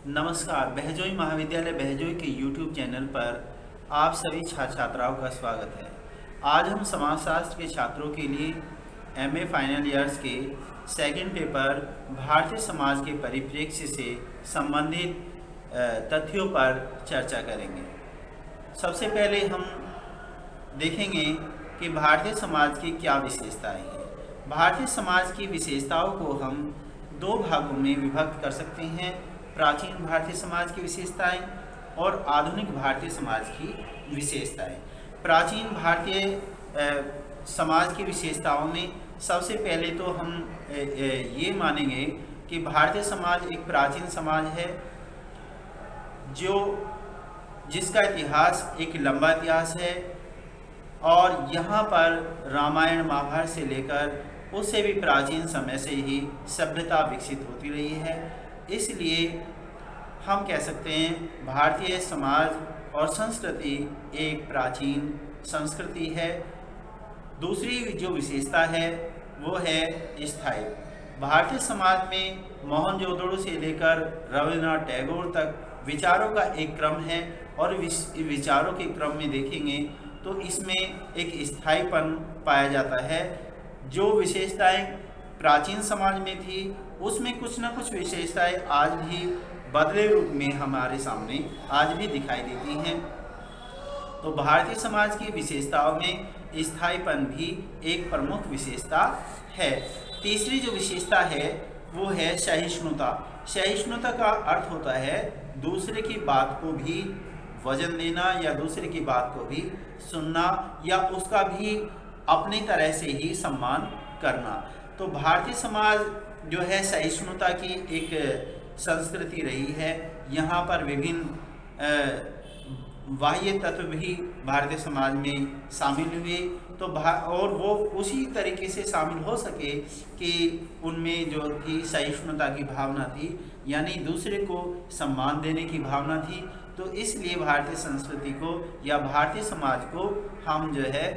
नमस्कार। बहजोई महाविद्यालय बहजोई के YouTube चैनल पर आप सभी छात्र छात्राओं का स्वागत है। आज हम समाजशास्त्र के छात्रों के लिए MA फाइनल ईयर्स के सेकंड पेपर भारतीय समाज के परिप्रेक्ष्य से संबंधित तथ्यों पर चर्चा करेंगे। सबसे पहले हम देखेंगे कि भारतीय समाज की क्या विशेषताएं हैं। भारतीय समाज की विशेषताओं को हम दो भागों में विभक्त कर सकते हैं: प्राचीन भारतीय समाज की विशेषताएं और आधुनिक भारतीय समाज की विशेषताएं। प्राचीन भारतीय समाज की विशेषताओं में सबसे पहले तो हम ये मानेंगे कि भारतीय समाज एक प्राचीन समाज है जिसका इतिहास एक लंबा इतिहास है और यहाँ पर रामायण महाभारत से लेकर उससे भी प्राचीन समय से ही सभ्यता विकसित होती रही है। इसलिए हम कह सकते हैं भारतीय समाज और संस्कृति एक प्राचीन संस्कृति है। दूसरी जो विशेषता है वो है स्थायी। भारतीय समाज में मोहनजोदड़ो से लेकर रविन्द्रनाथ टैगोर तक विचारों का एक क्रम है और विचारों के क्रम में देखेंगे तो इसमें एक स्थायीपन पाया जाता है। जो विशेषताएं प्राचीन समाज में थी उसमें कुछ न कुछ विशेषताएं आज भी बदले रूप में हमारे सामने आज भी दिखाई देती हैं। तो भारतीय समाज की विशेषताओं में स्थायीपन भी एक प्रमुख विशेषता है। तीसरी जो विशेषता है वो है सहिष्णुता। सहिष्णुता का अर्थ होता है दूसरे की बात को भी वजन देना या दूसरे की बात को भी सुनना या उसका भी अपनी तरह से ही सम्मान करना। तो भारतीय समाज जो है सहिष्णुता की एक संस्कृति रही है। यहाँ पर विभिन्न बाह्य तत्व भी भारतीय समाज में शामिल हुए तो और वो उसी तरीके से शामिल हो सके कि उनमें जो थी सहिष्णुता की भावना थी, यानी दूसरे को सम्मान देने की भावना थी। तो इसलिए भारतीय संस्कृति को या भारतीय समाज को हम जो है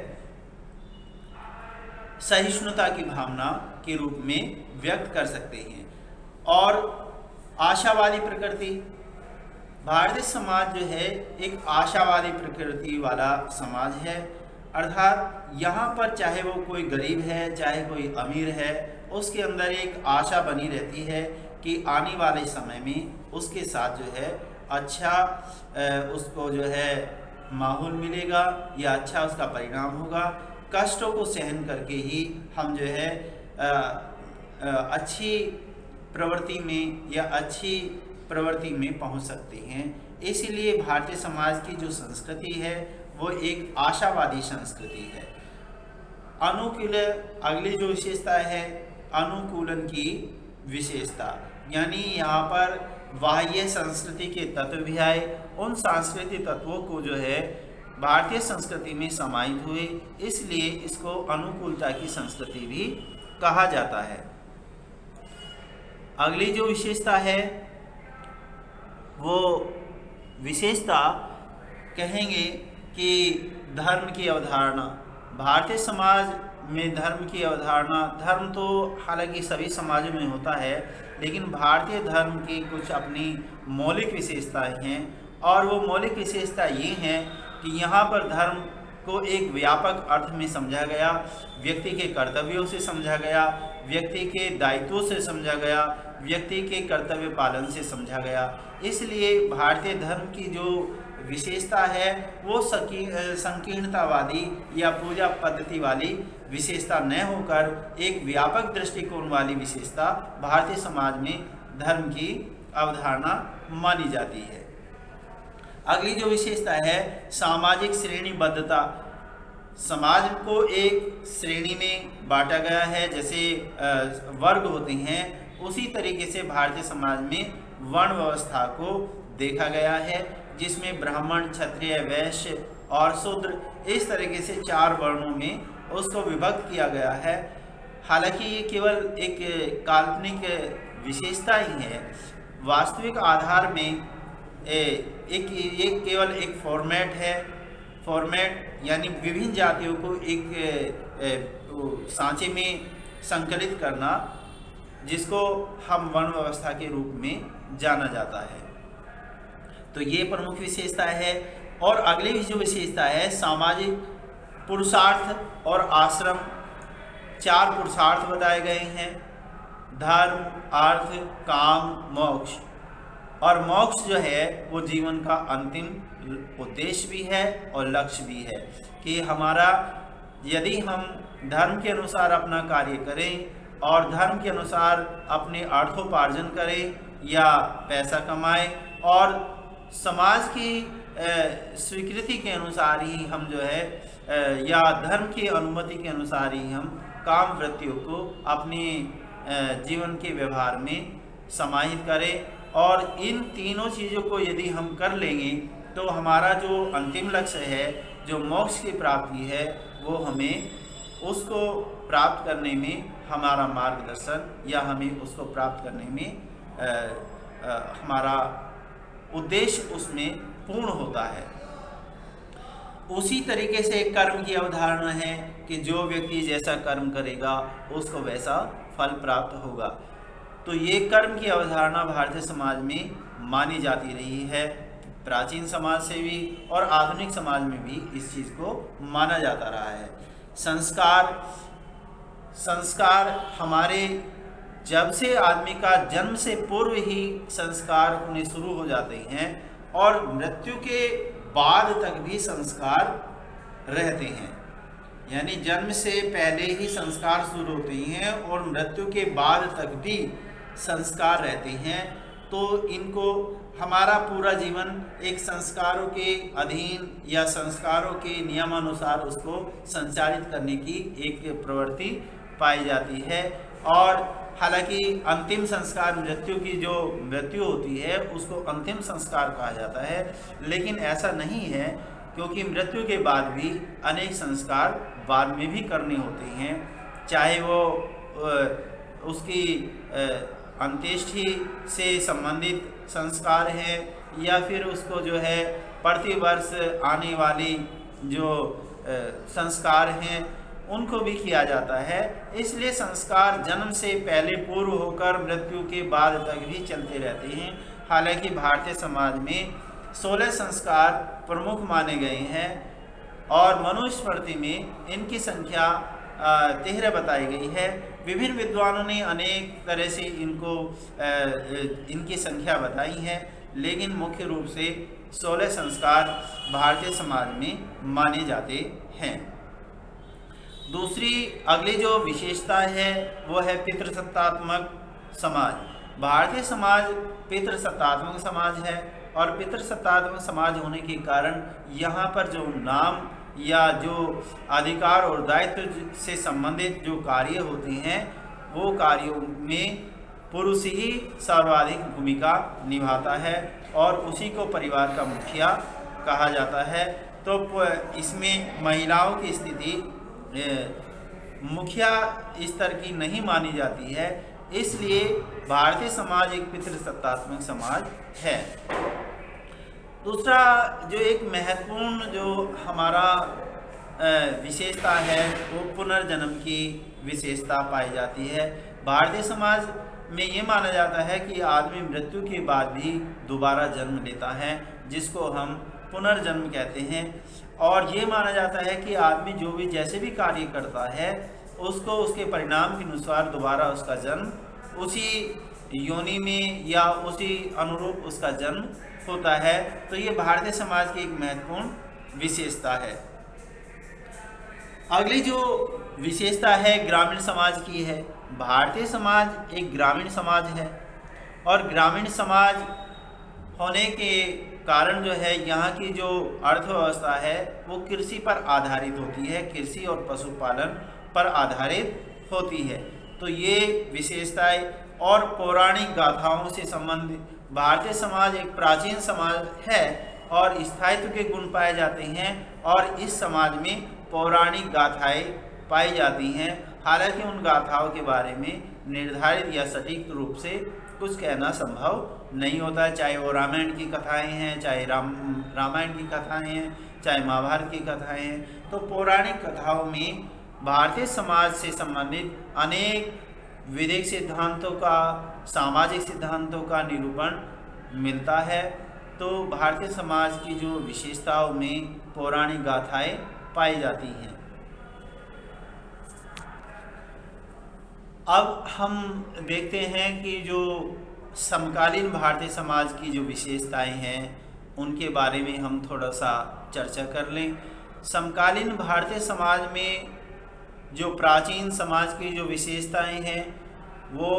सहिष्णुता की भावना के रूप में व्यक्त कर सकते हैं। और आशावादी प्रकृति, भारतीय समाज जो है एक आशावादी प्रकृति वाला समाज है। अर्थात यहाँ पर चाहे वो कोई गरीब है चाहे कोई अमीर है, उसके अंदर एक आशा बनी रहती है कि आने वाले समय में उसके साथ जो है अच्छा उसको जो है माहौल मिलेगा या अच्छा उसका परिणाम होगा। कष्टों को सहन करके ही हम जो है अच्छी प्रवृत्ति में या अच्छी प्रवृत्ति में पहुंच सकते हैं। इसलिए भारतीय समाज की जो संस्कृति है वो एक आशावादी संस्कृति है। अनुकूल, अगली जो विशेषता है अनुकूलन की विशेषता, यानी यहाँ पर बाह्य संस्कृति के तत्व भी आए। उन सांस्कृतिक तत्वों को जो है भारतीय संस्कृति में समाहित हुए, इसलिए इसको अनुकूलता की संस्कृति भी कहा जाता है। अगली जो विशेषता है वो विशेषता कहेंगे कि धर्म की अवधारणा। भारतीय समाज में धर्म की अवधारणा, धर्म तो हालांकि सभी समाजों में होता है लेकिन भारतीय धर्म की कुछ अपनी मौलिक विशेषताएं हैं और वो मौलिक विशेषता ये हैं कि यहाँ पर धर्म को एक व्यापक अर्थ में समझा गया, व्यक्ति के कर्तव्यों से समझा गया, व्यक्ति के दायित्वों से समझा गया, व्यक्ति के कर्तव्य पालन से समझा गया। इसलिए भारतीय धर्म की जो विशेषता है वो संकीर्णतावादी या पूजा पद्धति वाली विशेषता न होकर एक व्यापक दृष्टिकोण वाली विशेषता भारतीय समाज में धर्म की अवधारणा मानी जाती है। अगली जो विशेषता है सामाजिक श्रेणीबद्धता। समाज को एक श्रेणी में बांटा गया है, जैसे वर्ग होते हैं उसी तरीके से भारतीय समाज में वर्ण व्यवस्था को देखा गया है, जिसमें ब्राह्मण, क्षत्रिय, वैश्य और शूद्र इस तरीके से 4 वर्णों में उसको विभक्त किया गया है। हालांकि ये केवल एक काल्पनिक विशेषता ही है। वास्तविक आधार में एक केवल एक फॉर्मेट है। फॉर्मेट यानी विभिन्न जातियों को एक सांचे में संकलित करना, जिसको हम वर्ण व्यवस्था के रूप में जाना जाता है। तो ये प्रमुख विशेषता है। और अगली जो विशेषता है, सामाजिक पुरुषार्थ और आश्रम, 4 पुरुषार्थ बताए गए हैं, धर्म, अर्थ, काम, मोक्ष। और मोक्ष जो है वो जीवन का अंतिम उद्देश्य भी है और लक्ष्य भी है कि हमारा, यदि हम धर्म के अनुसार अपना कार्य करें और धर्म के अनुसार अपने अर्थोपार्जन करें या पैसा कमाएं और समाज की स्वीकृति के अनुसार ही हम जो है या धर्म की अनुमति के अनुसार ही हम काम वृत्तियों को अपने जीवन के व्यवहार में समाहित करें, और इन तीनों चीज़ों को यदि हम कर लेंगे तो हमारा जो अंतिम लक्ष्य है, जो मोक्ष की प्राप्ति है, वो हमें उसको प्राप्त करने में हमारा मार्गदर्शन या हमें उसको प्राप्त करने में हमारा उद्देश्य उसमें पूर्ण होता है। उसी तरीके से कर्म की अवधारणा है कि जो व्यक्ति जैसा कर्म करेगा उसको वैसा फल प्राप्त होगा। तो ये कर्म की अवधारणा भारतीय समाज में मानी जाती रही है, प्राचीन समाज से भी और आधुनिक समाज में भी इस चीज़ को माना जाता रहा है। संस्कार हमारे, जब से आदमी का जन्म से पूर्व ही संस्कार होने शुरू हो जाते हैं और मृत्यु के बाद तक भी संस्कार रहते हैं। यानी जन्म से पहले ही संस्कार शुरू होते हैं और मृत्यु के बाद तक भी संस्कार रहते हैं। तो इनको हमारा पूरा जीवन एक संस्कारों के अधीन या संस्कारों के नियमानुसार उसको संचालित करने की एक प्रवृत्ति पाई जाती है। और हालांकि अंतिम संस्कार, मृत्यु की जो मृत्यु होती है उसको अंतिम संस्कार कहा जाता है, लेकिन ऐसा नहीं है, क्योंकि मृत्यु के बाद भी अनेक संस्कार बाद में भी करने होते हैं, चाहे वो उसकी अंत्येष्टि से संबंधित संस्कार है या फिर उसको जो है प्रतिवर्ष आने वाली जो संस्कार हैं उनको भी किया जाता है। इसलिए संस्कार जन्म से पहले पूर्व होकर मृत्यु के बाद तक भी चलते रहते हैं। हालांकि भारतीय समाज में 16 संस्कार प्रमुख माने गए हैं और मनुस्मृति में इनकी संख्या 13 बताई गई है। विभिन्न विद्वानों ने अनेक तरह से इनकी संख्या बताई है, लेकिन मुख्य रूप से 16 संस्कार भारतीय समाज में माने जाते हैं। दूसरी अगली जो विशेषता है वो है पितृसत्तात्मक समाज। भारतीय समाज पितृसत्तात्मक समाज है और पितृसत्तात्मक समाज होने के कारण यहाँ पर जो नाम या जो अधिकार और दायित्व से संबंधित जो कार्य होते हैं वो कार्यों में पुरुष ही सर्वाधिक भूमिका निभाता है और उसी को परिवार का मुखिया कहा जाता है। तो इसमें महिलाओं की स्थिति मुखिया स्तर की नहीं मानी जाती है, इसलिए भारतीय समाज एक पितृसत्तात्मक समाज है। दूसरा जो एक महत्वपूर्ण जो हमारा विशेषता है वो पुनर्जन्म की विशेषता पाई जाती है। भारतीय समाज में ये माना जाता है कि आदमी मृत्यु के बाद भी दोबारा जन्म लेता है, जिसको हम पुनर्जन्म कहते हैं। और ये माना जाता है कि आदमी जो भी जैसे भी कार्य करता है उसको उसके परिणाम के अनुसार दोबारा उसका जन्म उसी योनि में या उसी अनुरूप उसका जन्म होता है। तो ये भारतीय समाज की एक महत्वपूर्ण विशेषता है। अगली जो विशेषता है ग्रामीण समाज की है। भारतीय समाज एक ग्रामीण समाज है और ग्रामीण समाज होने के कारण जो है यहाँ की जो अर्थव्यवस्था है वो कृषि पर आधारित होती है, कृषि और पशुपालन पर आधारित होती है। तो ये विशेषताएं और पौराणिक गाथाओं से संबंधित भारतीय समाज एक प्राचीन समाज है और स्थायित्व के गुण पाए जाते हैं और इस समाज में पौराणिक गाथाएं पाई जाती हैं। हालांकि उन गाथाओं के बारे में निर्धारित या सटीक रूप से कुछ कहना संभव नहीं होता है, चाहे वो रामायण की कथाएं हैं, चाहे रामायण की कथाएं हैं, चाहे महाभारत की कथाएं हैं। तो पौराणिक कथाओं में भारतीय समाज से संबंधित अनेक वैदिक सिद्धांतों का, सामाजिक सिद्धांतों का निरूपण मिलता है तो भारतीय समाज की जो विशेषताओं में पौराणिक गाथाएं पाई जाती हैं। अब हम देखते हैं कि जो समकालीन भारतीय समाज की जो विशेषताएं हैं उनके बारे में हम थोड़ा सा चर्चा कर लें। समकालीन भारतीय समाज में जो प्राचीन समाज की जो विशेषताएं हैं वो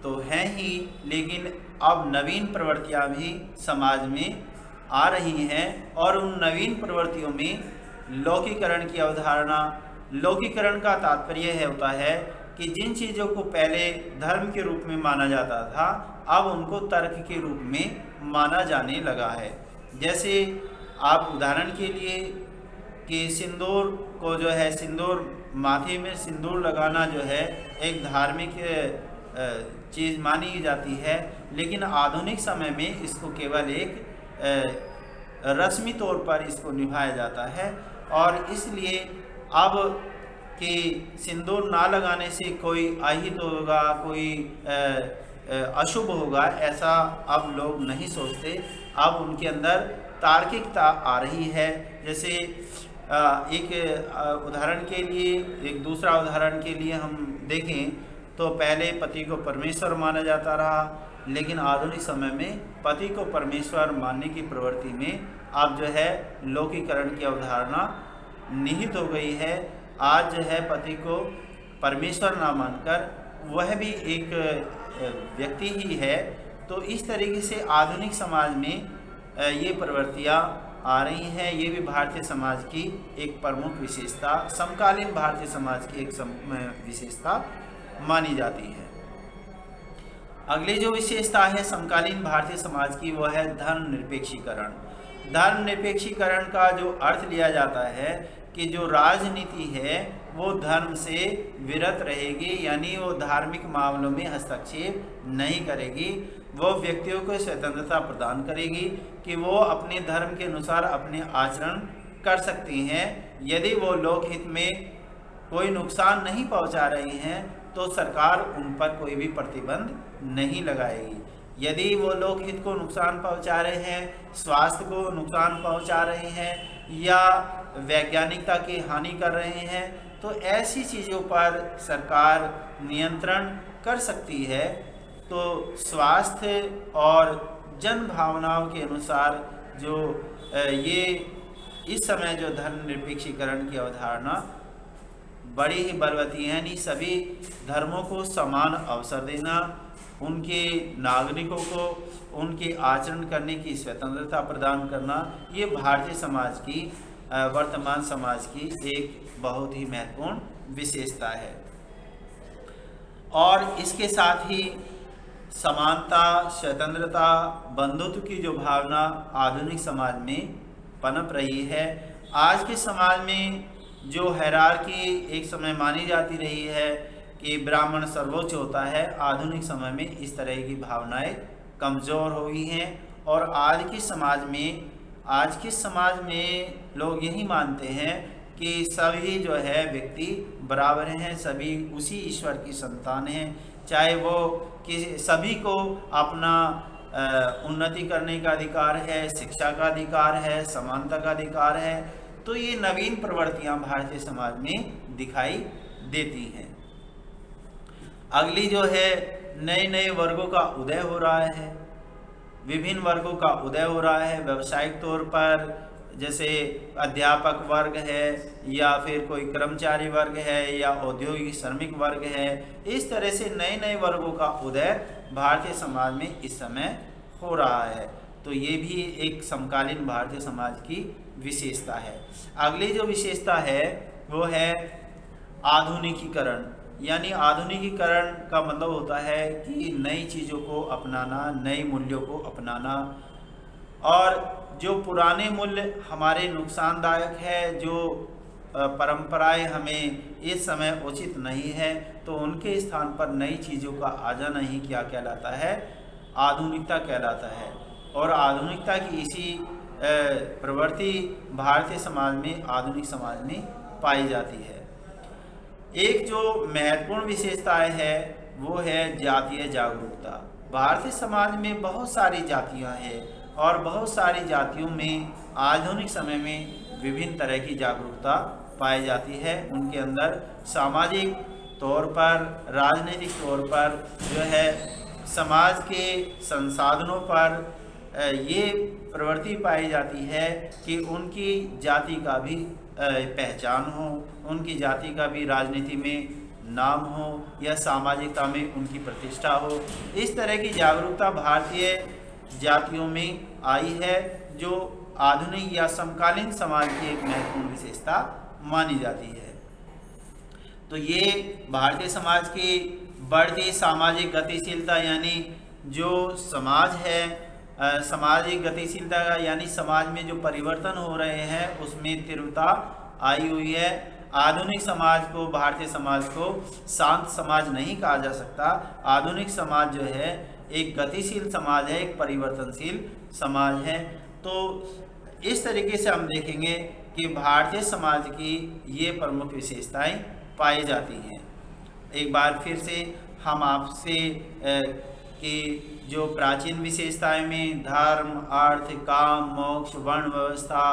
तो हैं ही, लेकिन अब नवीन प्रवृत्तियां भी समाज में आ रही हैं और उन नवीन प्रवृत्तियों में लौकिकरण की अवधारणा। लौकिकरण का तात्पर्य होता है कि जिन चीज़ों को पहले धर्म के रूप में माना जाता था अब उनको तर्क के रूप में माना जाने लगा है। जैसे आप उदाहरण के लिए कि सिंदूर को जो है, सिंदूर माथे में सिंदूर लगाना जो है एक धार्मिक चीज़ मानी जाती है, लेकिन आधुनिक समय में इसको केवल एक रस्मी तौर पर इसको निभाया जाता है और इसलिए अब कि सिंदूर ना लगाने से कोई अहित होगा, कोई अशुभ होगा, ऐसा अब लोग नहीं सोचते। अब उनके अंदर तार्किकता आ रही है। जैसे एक उदाहरण के लिए, एक दूसरा उदाहरण के लिए हम देखें तो पहले पति को परमेश्वर माना जाता रहा, लेकिन आधुनिक समय में पति को परमेश्वर मानने की प्रवृत्ति में अब जो है लौकिकरण की अवधारणा निहित हो गई है। आज जो है पति को परमेश्वर ना मानकर वह भी एक व्यक्ति ही है। तो इस तरीके से आधुनिक समाज में ये प्रवृत्तियाँ आ रही हैं। ये भी भारतीय समाज की एक प्रमुख विशेषता, समकालीन भारतीय समाज की एक विशेषता मानी जाती है। अगली जो विशेषता है समकालीन भारतीय समाज की वो है धर्मनिरपेक्षीकरण। धर्मनिरपेक्षीकरण का जो अर्थ लिया जाता है कि जो राजनीति है वो धर्म से विरत रहेगी, यानी वो धार्मिक मामलों में हस्तक्षेप नहीं करेगी। वो व्यक्तियों को स्वतंत्रता प्रदान करेगी कि वो अपने धर्म के अनुसार अपने आचरण कर सकती हैं। यदि वो लोकहित में कोई नुकसान नहीं पहुंचा रही हैं तो सरकार उन पर कोई भी प्रतिबंध नहीं लगाएगी। यदि वो लोकहित को नुकसान पहुंचा रहे हैं, स्वास्थ्य को नुकसान पहुंचा रहे हैं या वैज्ञानिकता की हानि कर रहे हैं तो ऐसी चीज़ों पर सरकार नियंत्रण कर सकती है। तो स्वास्थ्य और जन भावनाओं के अनुसार जो ये इस समय जो धर्मनिरपेक्षीकरण की अवधारणा बड़ी ही बलवती है, यानी सभी धर्मों को समान अवसर देना, उनके नागरिकों को उनके आचरण करने की स्वतंत्रता प्रदान करना, ये भारतीय समाज की वर्तमान समाज की एक बहुत ही महत्वपूर्ण विशेषता है। और इसके साथ ही समानता, स्वतंत्रता, बंधुत्व की जो भावना आधुनिक समाज में पनप रही है। आज के समाज में जो हायरार्की एक समय मानी जाती रही है कि ब्राह्मण सर्वोच्च होता है, आधुनिक समय में इस तरह की भावनाएं कमज़ोर हो गई हैं और आज के समाज में लोग यही मानते हैं कि सभी जो है व्यक्ति बराबर हैं, सभी उसी ईश्वर की संतान हैं, चाहे वो किसी सभी को अपना उन्नति करने का अधिकार है, शिक्षा का अधिकार है, समानता का अधिकार है। तो ये नवीन प्रवृत्तियां भारतीय समाज में दिखाई देती हैं। अगली जो है नए नए वर्गों का उदय हो रहा है, विभिन्न वर्गों का उदय हो रहा है। व्यावसायिक तौर पर जैसे अध्यापक वर्ग है या फिर कोई कर्मचारी वर्ग है या औद्योगिक श्रमिक वर्ग है, इस तरह से नए नए वर्गों का उदय भारतीय समाज में इस समय हो रहा है। तो ये भी एक समकालीन भारतीय समाज की विशेषता है। अगली जो विशेषता है वो है आधुनिकीकरण। यानी आधुनिकीकरण का मतलब होता है कि नई चीज़ों को अपनाना, नए मूल्यों को अपनाना, और जो पुराने मूल्य हमारे नुकसानदायक है, जो परंपराएं हमें इस समय उचित नहीं है, तो उनके स्थान पर नई चीज़ों का आ जाना ही क्या कहलाता है? आधुनिकता कहलाता है। और आधुनिकता की इसी प्रवृत्ति भारतीय समाज में, आधुनिक समाज में पाई जाती है। एक जो महत्वपूर्ण विशेषताएं है वो है जातीय जागरूकता। भारतीय समाज में बहुत सारी जातियां हैं और बहुत सारी जातियों में आधुनिक समय में विभिन्न तरह की जागरूकता पाई जाती है। उनके अंदर सामाजिक तौर पर, राजनीतिक तौर पर जो है समाज के संसाधनों पर ये प्रवृत्ति पाई जाती है कि उनकी जाति का भी पहचान हो, उनकी जाति का भी राजनीति में नाम हो या सामाजिकता में उनकी प्रतिष्ठा हो। इस तरह की जागरूकता भारतीय जातियों में आई है, जो आधुनिक या समकालीन समाज की एक महत्वपूर्ण विशेषता मानी जाती है। तो ये भारतीय समाज की बढ़ती सामाजिक गतिशीलता, यानी जो समाज है, सामाजिक गतिशीलता का यानी समाज में जो परिवर्तन हो रहे हैं उसमें तीव्रता आई हुई है। आधुनिक समाज को, भारतीय समाज को शांत समाज नहीं कहा जा सकता। आधुनिक समाज जो है एक गतिशील समाज है, एक परिवर्तनशील समाज है। तो इस तरीके से हम देखेंगे कि भारतीय समाज की ये प्रमुख विशेषताएं पाई जाती हैं। एक बार फिर से हम आपसे कि जो प्राचीन विशेषताएं में धर्म, अर्थ, काम, मोक्ष, वर्ण व्यवस्था,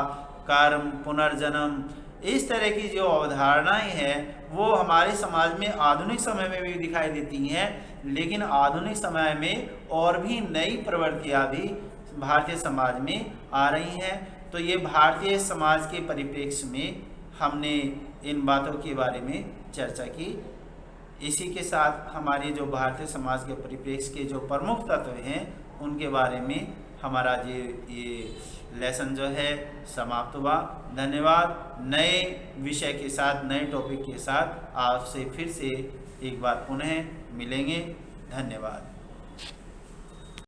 कर्म, पुनर्जन्म, इस तरह की जो अवधारणाएं हैं वो हमारे समाज में आधुनिक समय में भी दिखाई देती हैं, लेकिन आधुनिक समय में और भी नई प्रवृत्तियां भी भारतीय समाज में आ रही हैं। तो ये भारतीय समाज के परिप्रेक्ष्य में हमने इन बातों के बारे में चर्चा की। इसी के साथ हमारे जो भारतीय समाज के परिप्रेक्ष्य के जो प्रमुख तत्व हैं उनके बारे में हमारा ये लेसन जो है समाप्त हुआ। धन्यवाद। नए विषय के साथ, नए टॉपिक के साथ आपसे फिर से एक बार पुनः मिलेंगे। धन्यवाद।